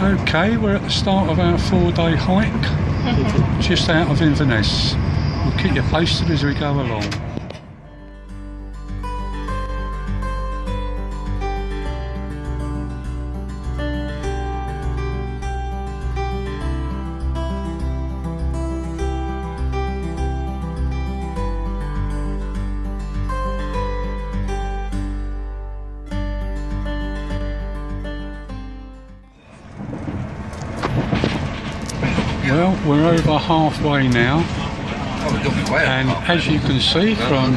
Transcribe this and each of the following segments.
Okay, we're at the start of our 4-day hike, just out of Inverness. We'll keep you posted as we go along. Well, we're over halfway now, and as you can see from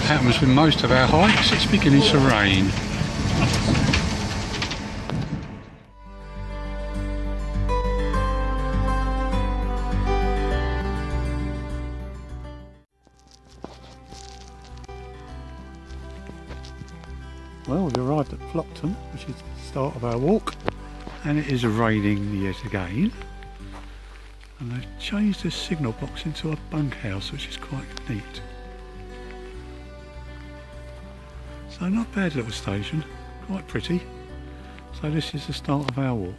happens with most of our hikes, it's beginning to rain. Well, we've arrived at Plockton, which is the start of our walk. And it is raining yet again, and they've changed the signal box into a bunkhouse, which is quite neat. So not bad little station, quite pretty. So this is the start of our walk.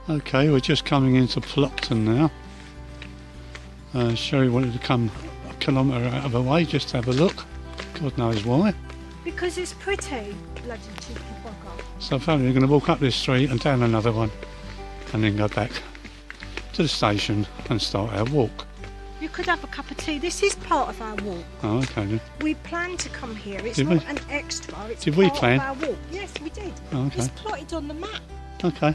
Okay, we're just coming into Plockton now. Sherry wanted to come a kilometre out of the way just to have a look. God knows why. Because it's pretty, bloody cheeky bugger. So apparently we're going to walk up this street and down another one and then go back to the station and start our walk. You could have a cup of tea. This is part of our walk. Oh, okay then. We planned to come here. It's Did not we? an extra. It's Did part we plan? of our walk. Yes, we did. Oh, okay. It's plotted on the map. Okay.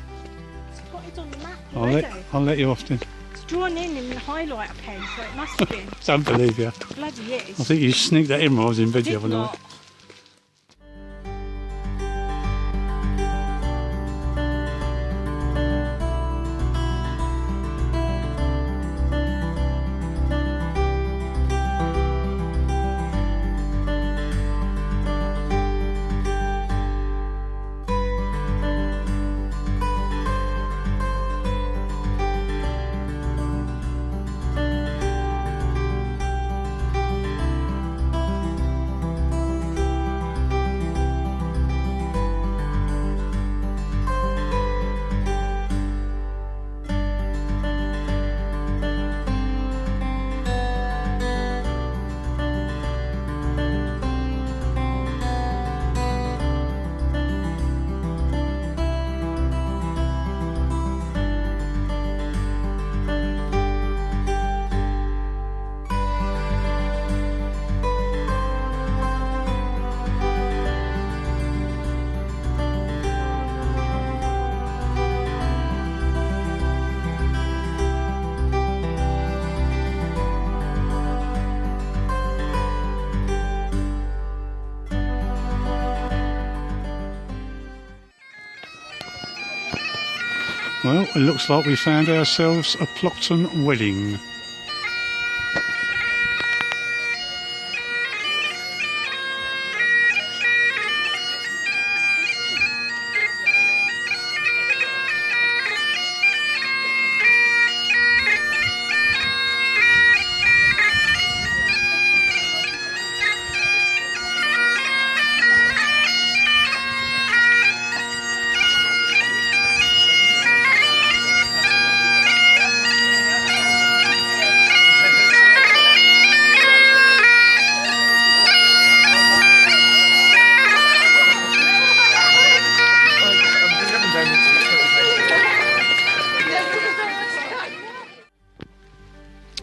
It's plotted on the map I'll already. let you off then. It's drawn in the highlighter pen, so it must have been. Don't believe you. Bloody is. I think you sneaked that in when I was in bed the Did other night. not. Well, it looks like we found ourselves a Plockton wedding.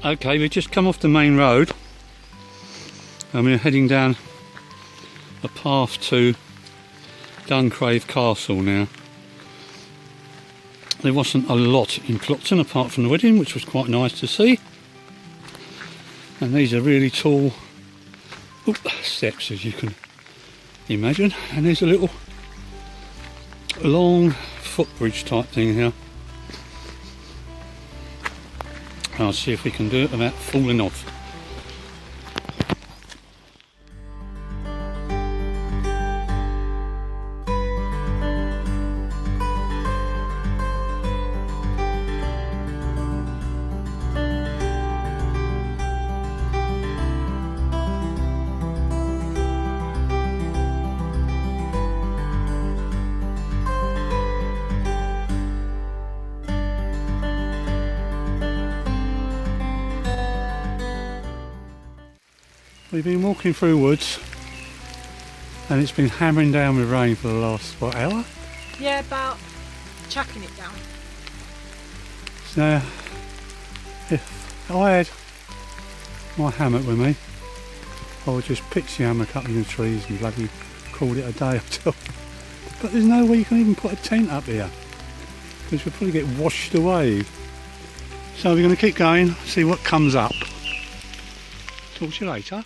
Okay, we've just come off the main road and we're heading down a path to Duncraig Castle now. There wasn't a lot in Plockton apart from the wedding, which was quite nice to see. And these are really tall steps, as you can imagine. And there's a little long footbridge type thing here. I'll see if we can do it without falling off. We've been walking through woods and it's been hammering down with rain for the last, what, hour? Yeah, about chucking it down. So if I had my hammock with me, I would just pitch the hammock up in the trees and bloody call it a day or two. But there's no way you can even put a tent up here because we'll probably get washed away. So we're going to keep going, see what comes up. Talk to you later.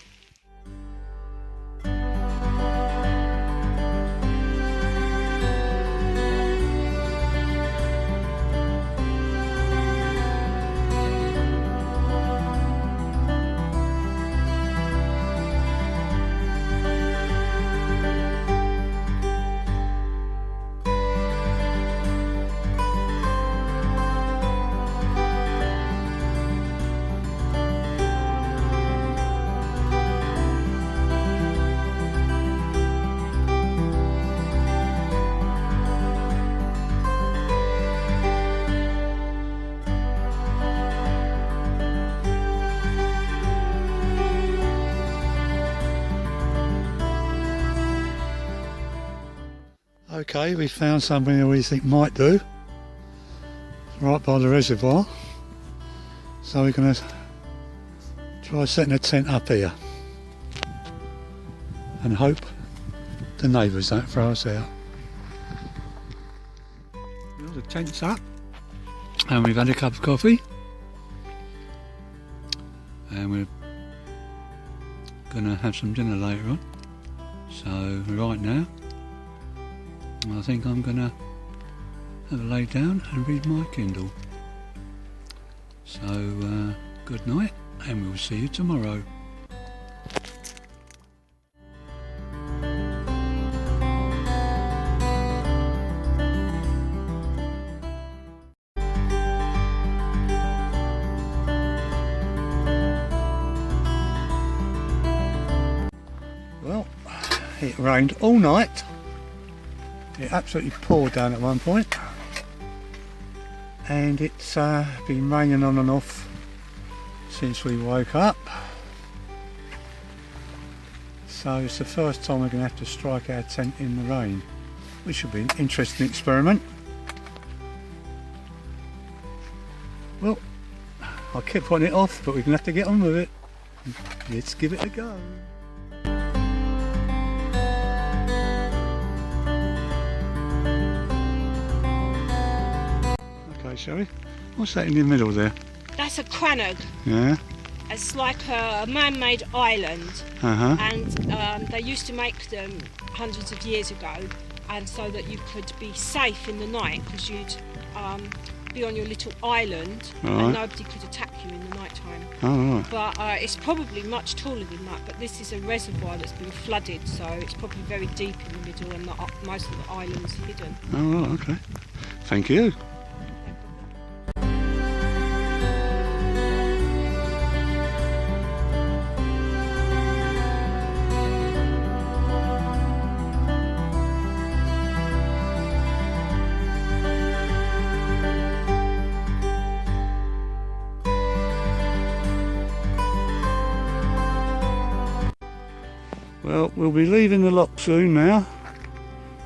Okay, we found something that we think might do. It's right by the reservoir. So we're going to try setting a tent up here. And hope the neighbours don't throw us out. Well, the tent's up. And we've had a cup of coffee. And we're going to have some dinner later on. So right now, I think I'm going to have a lay down and read my Kindle. So good night and we'll see you tomorrow. Well, it rained all night. It absolutely poured down at one point, and it's been raining on and off since we woke up. So it's the first time we're going to have to strike our tent in the rain, which should be an interesting experiment. Well, I kept putting it off, but we're going to have to get on with it. Let's give it a go. Shall we? What's that in the middle there? That's a crannog. Yeah. It's like a man-made island, and they used to make them hundreds of years ago, and so that you could be safe in the night because you'd be on your little island and nobody could attack you in the night time. Oh, right. But it's probably much taller than that, but this is a reservoir that's been flooded, so it's probably very deep in the middle and most of the island's hidden. Oh, right, okay. Thank you. Well, we'll be leaving the loch soon now.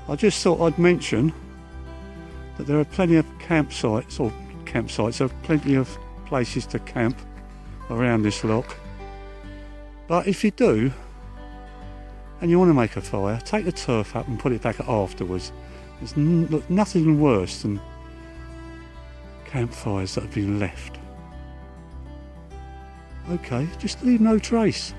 I just thought I'd mention that there are plenty of campsites, there are plenty of places to camp around this loch. But if you do, and you want to make a fire, take the turf up and put it back afterwards. There's nothing worse than campfires that have been left. Okay, just leave no trace.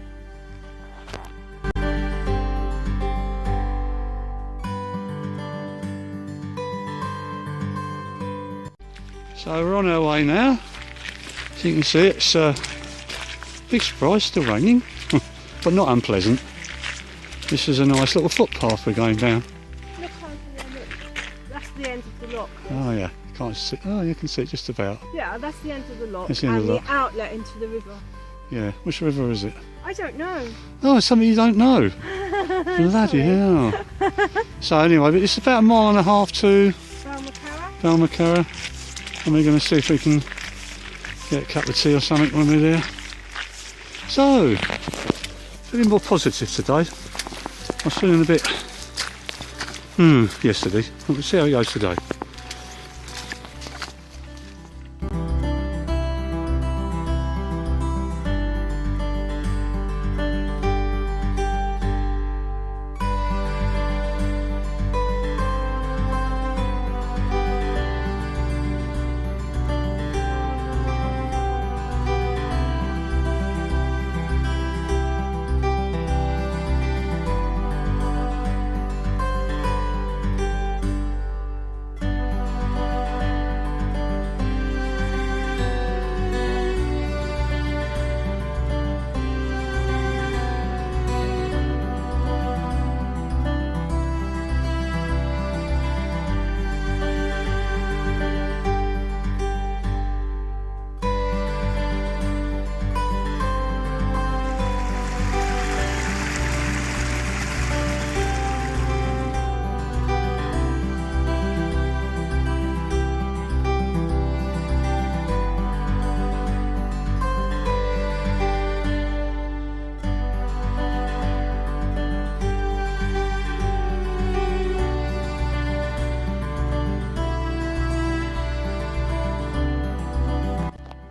So we're on our way now. As you can see, it's a big surprise, still raining, but not unpleasant. This is a nice little footpath we're going down. Look over there, look. That's the end of the loch. Oh yeah, you can't see. Oh, you can see it just about. Yeah, that's the end of the loch. That's the end of the loch. The outlet into the river. Yeah, which river is it? I don't know. Oh, it's something you don't know. Bloody hell. So anyway, but it's about 1.5 miles to Balmacara. And we're going to see if we can get a cup of tea or something when we're there. So, Feeling more positive today. I was feeling a bit yesterday. We'll see how it goes today.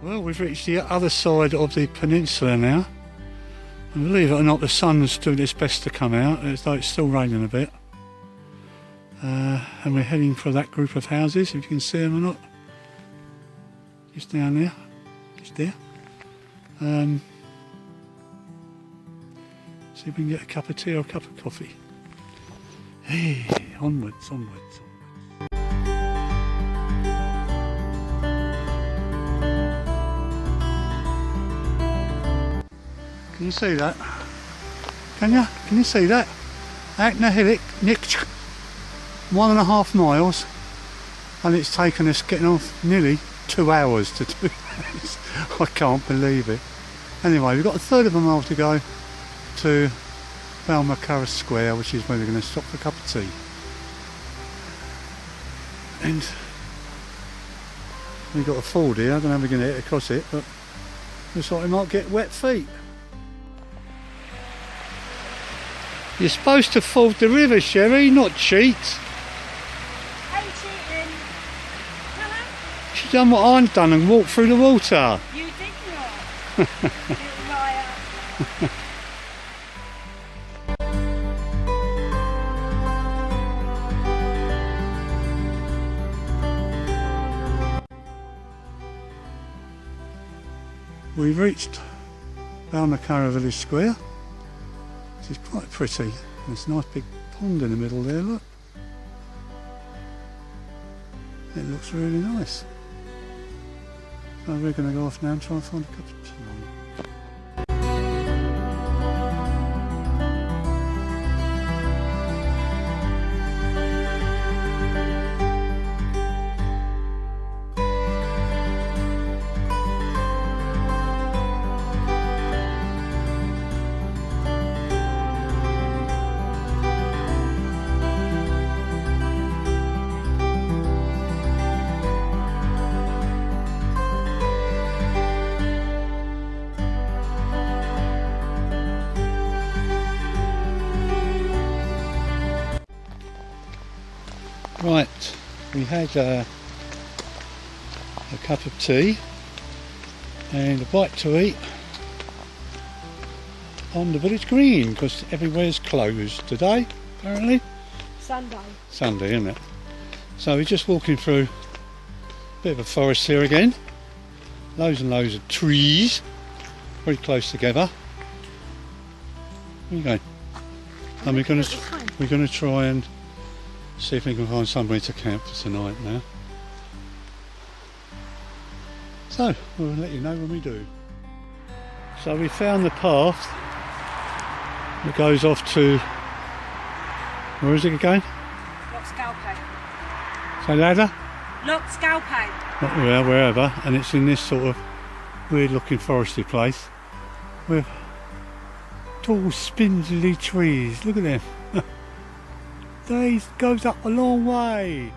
Well, we've reached the other side of the peninsula now, and believe it or not, the sun's doing its best to come out, as though it's still raining a bit. And we're heading for that group of houses, if you can see them or not. Just down there, just there. See if we can get a cup of tea or a cup of coffee. Hey, onwards, onwards. Can you see that? Can you? Can you see that? Acnahillic, Nick, 1.5 miles, and it's taken us getting off nearly 2 hours to do this. I can't believe it. Anyway, we've got a third of a mile to go to Balmacara Square, which is where we're going to stop for a cup of tea. And we've got a ford here. I don't know if we're going to get across it, but looks like we might get wet feet. You're supposed to ford the river, Sherry, not cheat. I'm cheating. Hello? She's done what I've done and walked through the water. You did not. You liar. We've reached Balmacara Village Square. It's quite pretty. There's a nice big pond in the middle there, look. It looks really nice. So we're going to go off now and try and find a cup of tea. Right, we had a cup of tea and a bite to eat on the village green because everywhere's closed today, apparently. Sunday, isn't it? So we're just walking through a bit of a forest here again. Loads and loads of trees, very close together. Where are you going? And we're going to try and see if we can find somewhere to camp for tonight now. So, we'll let you know when we do. So we found the path that goes off to, where is it again? Loch Scalpaig. Say ladder? Loch Scalpaig. Well, wherever, and it's in this sort of weird looking foresty place with tall spindly trees. Look at them. They goes up a long way.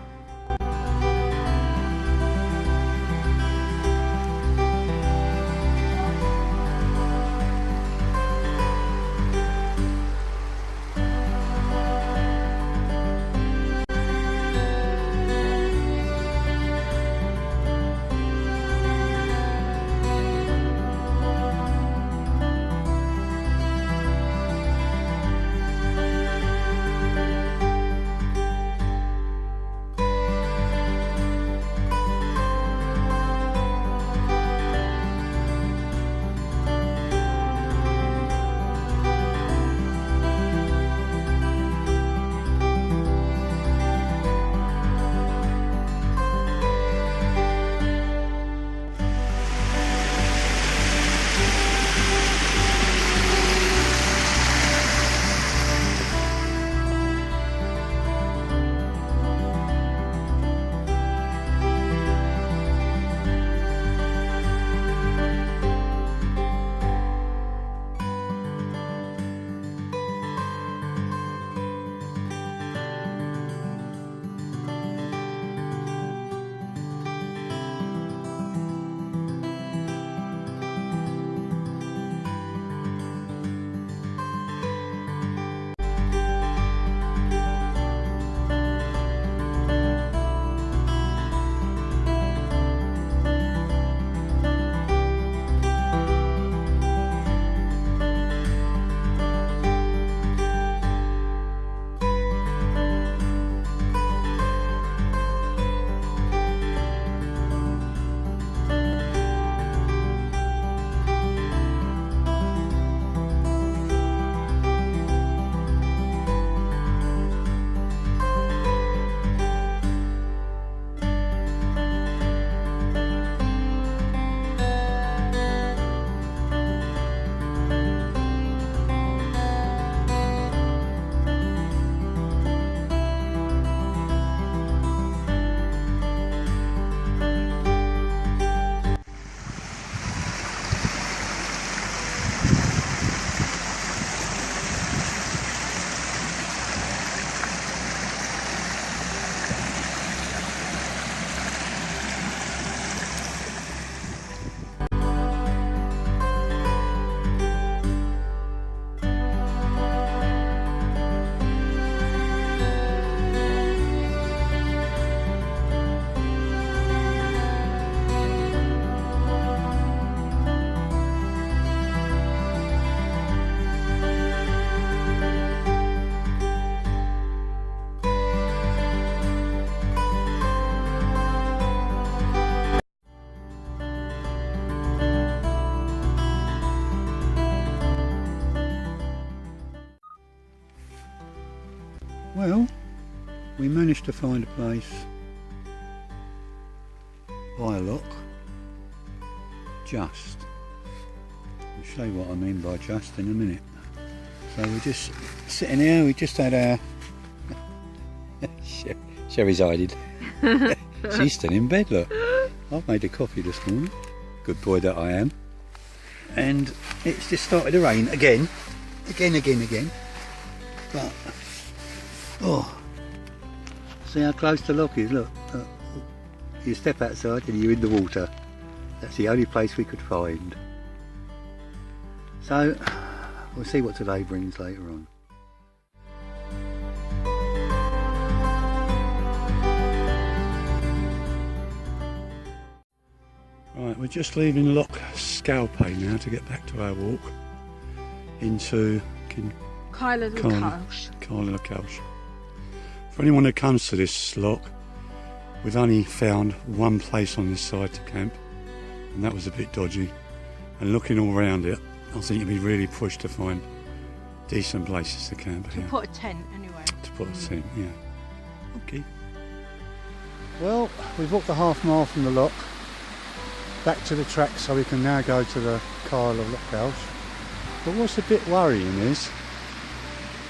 managed to find a place by a loch, just. I'll show you what I mean by just in a minute. So we're just sitting here, we just had our... Sherry's hiding. She's still in bed, look. I've made a coffee this morning. Good boy that I am. And it's just started to rain again. Again. But, oh, see how close the loch is, look. You step outside and you're in the water. That's the only place we could find. So, we'll see what today brings later on. Right, we're just leaving Loch Scalpaig now to get back to our walk into Lochalsh. For anyone who comes to this loch, we've only found one place on this side to camp, and that was a bit dodgy. And looking all around it, I think you'd be really pushed to find decent places to camp here. To put a tent anyway. To put a tent, yeah. Okay. Well, we've walked the half mile from the loch back to the track, so we can now go to the Kyle of Lochalsh. But what's a bit worrying is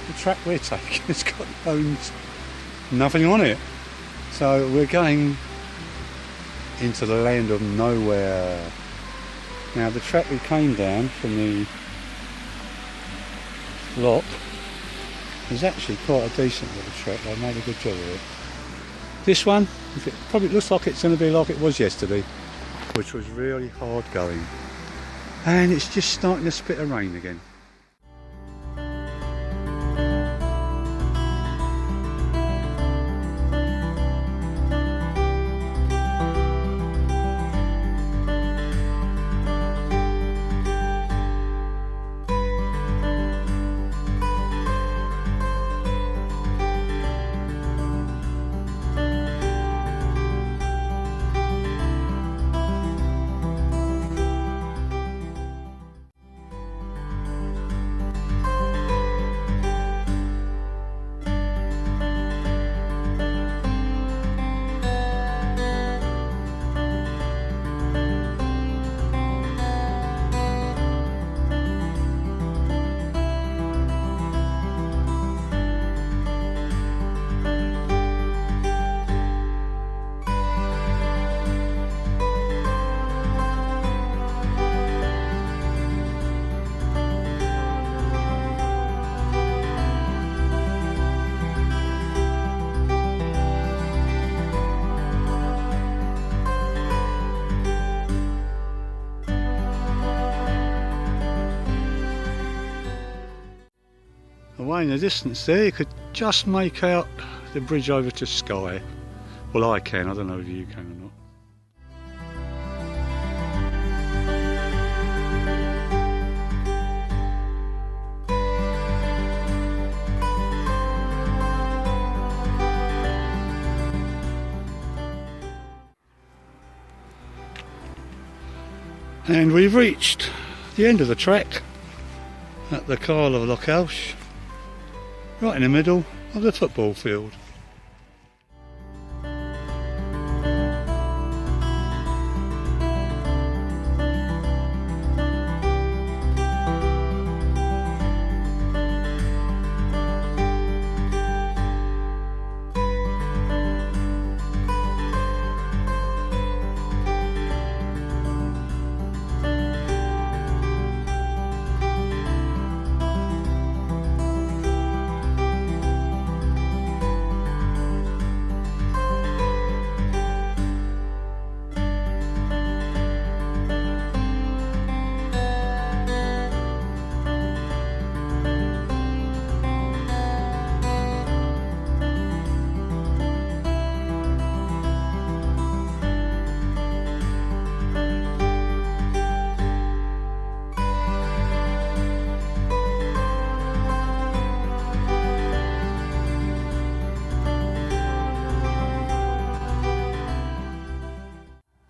the track we're taking has got nothing on it. So we're going into the land of nowhere. Now the track we came down from the Loch is actually quite a decent little track. They made a good job of it. This one, it probably looks like it's going to be like it was yesterday, which was really hard going. And it's just starting to spit a rain again. Away in the distance there, you could just make out the bridge over to Skye. Well, I can, I don't know if you can or not. And we've reached the end of the track at the Kyle of Lochalsh, right in the middle of the football field.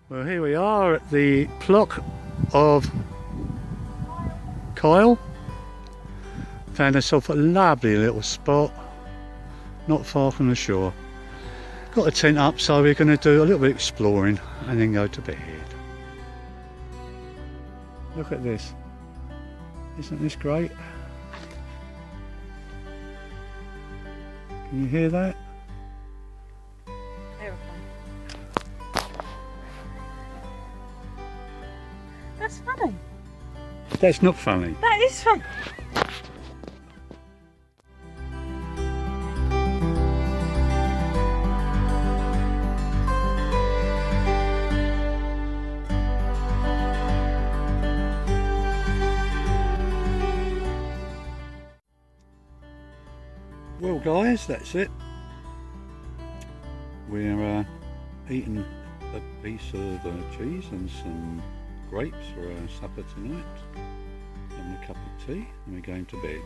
Well, here we are at the Plock of Kyle. Found ourselves a lovely little spot, not far from the shore. got a tent up, so we're going to do a little bit of exploring and then go to bed. Look at this. Isn't this great? Can you hear that? That's funny. That's not funny. That is funny. Well guys, that's it. We're eating a piece of cheese and some grapes for our supper tonight, having a cup of tea, and we're going to bed.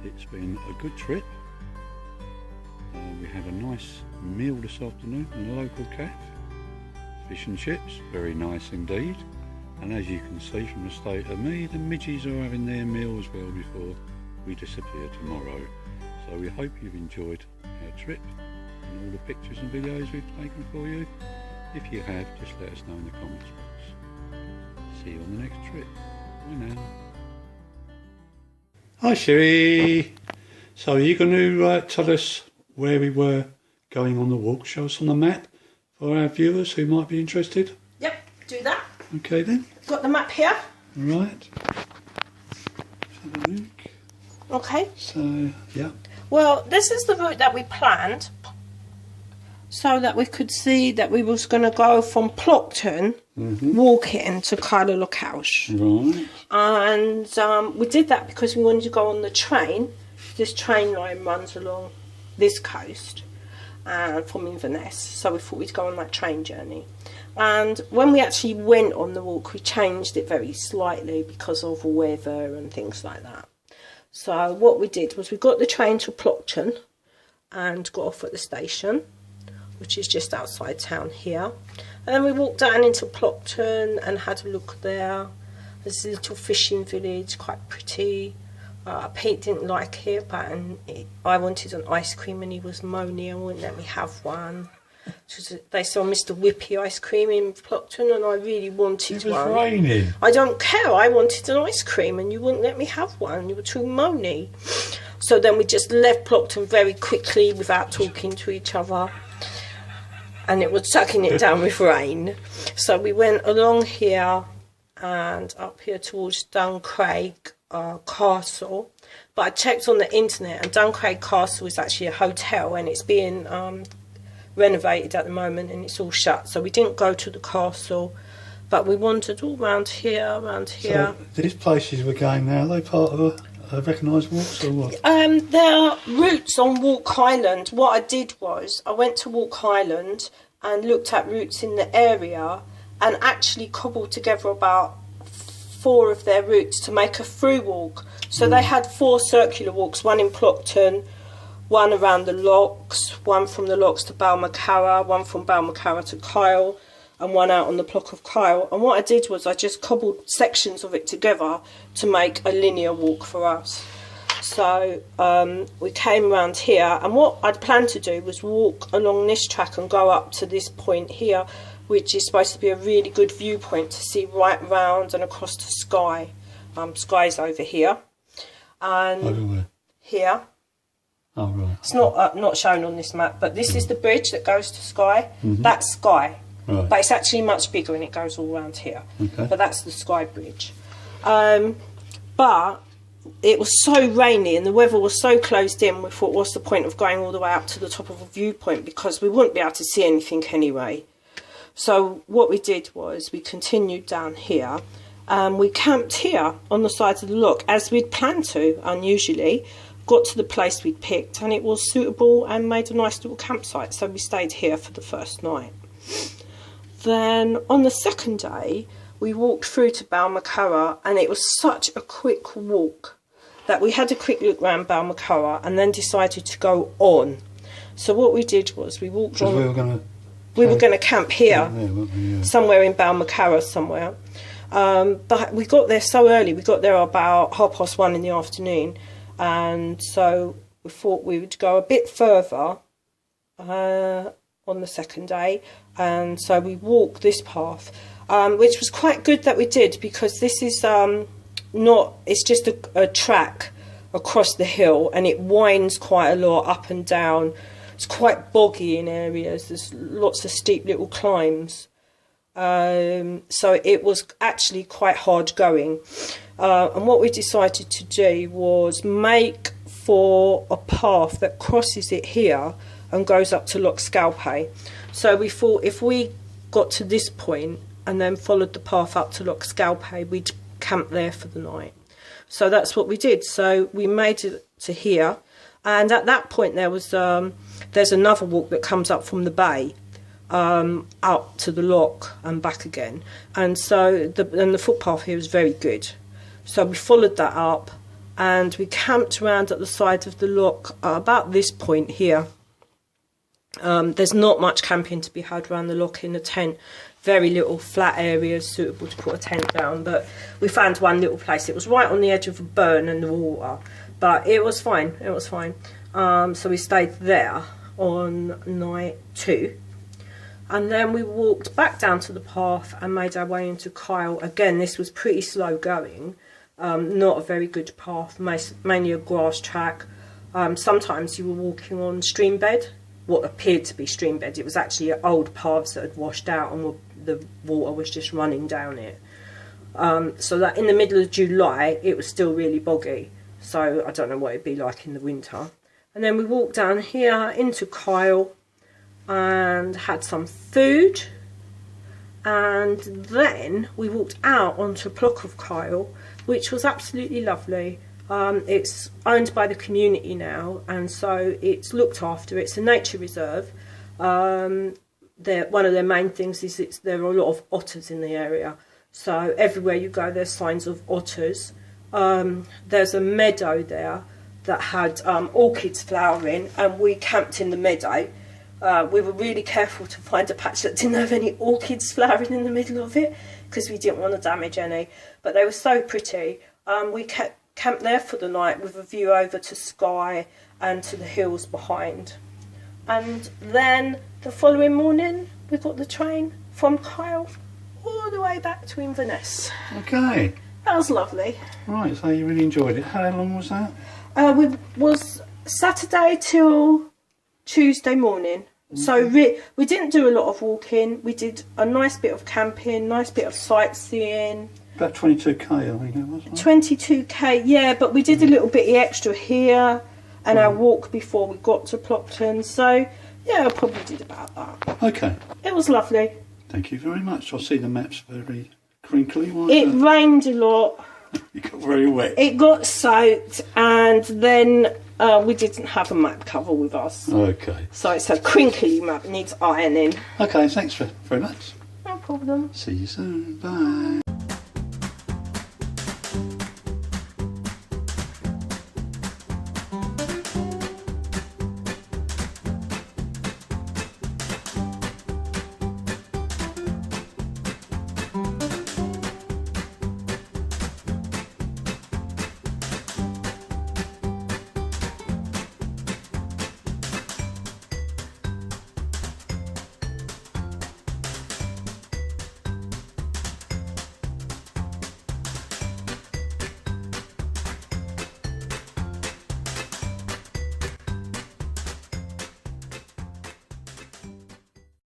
It's been a good trip. We had a nice meal this afternoon in the local cafe. Fish and chips, very nice indeed. And as you can see from the state of me, the midges are having their meal as well before we disappear tomorrow. So we hope you've enjoyed our trip and all the pictures and videos we've taken for you. If you have, just let us know in the comments box. See you on the next trip. Bye now. Hi Sherry. So are you going to tell us where we were going on the walk? Show us on the map for our viewers who might be interested. Yep, do that. Okay then. Got the map here. Right. Let's have a look. Okay. So, yeah. Well, this is the route that we planned, so that we could see that we was going to go from Plockton, walking to Lochalsh. Right. And we did that because we wanted to go on the train. This train line runs along this coast from Inverness, so we thought we'd go on that train journey. And when we actually went on the walk, we changed it very slightly because of weather and things like that. So what we did was we got the train to Plockton and got off at the station, which is just outside town here. And then we walked down into Plockton and had a look there. There's a little fishing village, quite pretty. Pete didn't like it, but I wanted an ice cream and he was moaning and wouldn't let me have one. They sell Mr. Whippy ice cream in Plockton and I really wanted one. It was raining. I don't care, I wanted an ice cream and you wouldn't let me have one. You were too moany. So then we just left Plockton very quickly without talking to each other. And it was sucking it down with rain. So we went along here and up here towards Duncraig Castle. But I checked on the internet and Duncraig Castle is actually a hotel and it's being renovated at the moment and it's all shut, so we didn't go to the castle, but we wandered all around here, So these places we're going now, are they part of a recognised walks or what? There are routes on Walk Island. What I did was I went to Walk Island and looked at routes in the area and actually cobbled together about 4 of their routes to make a through walk. So they had 4 circular walks, one in Plockton, one around the Lochs, one from the Lochs to Balmacara, one from Balmacara to Kyle, and one out on the Plock of Kyle. And what I did was I just cobbled sections of it together to make a linear walk for us. So we came around here, and what I'd planned to do was walk along this track and go up to this point here, which is supposed to be a really good viewpoint to see right round and across to Skye. Skye's over here. And over where? Here. Oh, right. It's not shown on this map, but this is the bridge that goes to Skye. That's Skye. Right. But it's actually much bigger and it goes all around here. Okay. But that's the Skye Bridge. But it was so rainy and the weather was so closed in, we thought, what's the point of going all the way up to the top of a viewpoint, because we wouldn't be able to see anything anyway. So what we did was we continued down here. We camped here on the sides of the loch as we'd planned to, unusually. Got to the place we'd picked and it was suitable and made a nice little campsite, so we stayed here for the first night. Then on the second day we walked through to Balmacara and it was such a quick walk that we had a quick look around Balmacara and then decided to go on. So what we did was we walked on. We were going to camp here, somewhere in Balmacara somewhere. But we got there so early, we got there about 1:30 in the afternoon. And so we thought we would go a bit further on the second day, and so we walked this path, which was quite good that we did, because this is it's just a track across the hill, and it winds quite a lot up and down. It's quite boggy in areas, there's lots of steep little climbs, so it was actually quite hard going, and what we decided to do was make for a path that crosses it here and goes up to Loch Scalpaig. So we thought if we got to this point and then followed the path up to Loch Scalpaig, we'd camp there for the night. So that's what we did. So we made it to here, and at that point there was there's another walk that comes up from the bay up to the loch and back again, and so the footpath here was very good. So we followed that up, and we camped around at the side of the loch about this point here. There's not much camping to be had around the loch in a tent. Very little flat areas suitable to put a tent down, but we found one little place. It was right on the edge of a burn and the water, but it was fine. It was fine. So we stayed there on night 2, and then we walked back down to the path and made our way into Kyle. Again, this was pretty slow going, not a very good path, mainly a grass track. Sometimes you were walking on stream bed, what appeared to be stream bed. It was actually old paths that had washed out and the water was just running down it. So that in the middle of July it was still really boggy, so I don't know what it'd be like in the winter. And then we walked down here into Kyle and had some food, and then we walked out onto a block of Kyle, which was absolutely lovely. It's owned by the community now, and so it's looked after. It's a nature reserve. One of their main things is there are a lot of otters in the area, so everywhere you go there's signs of otters. There's a meadow there that had orchids flowering, and we camped in the meadow. We were really careful to find a patch that didn't have any orchids flowering in the middle of it, because we didn't want to damage any, but they were so pretty. We camped there for the night with a view over to Skye and to the hills behind. And then the following morning we got the train from Kyle all the way back to Inverness. Okay. That was lovely. Right, so you really enjoyed it. How long was that? We was Saturday till Tuesday morning. So we didn't do a lot of walking. We did a nice bit of camping, nice bit of sightseeing. About 22k, I think it was. 22k, yeah, but we did a little bit extra here and our walk before we got to Plockton. So, yeah, I probably did about that. Okay. It was lovely. Thank you very much. I see the map's very crinkly. It rained a lot. It got very wet. It got soaked, and then we didn't have a map cover with us. Okay. So it's a crinkly map, needs ironing. Okay, thanks very much. No problem. See you soon. Bye.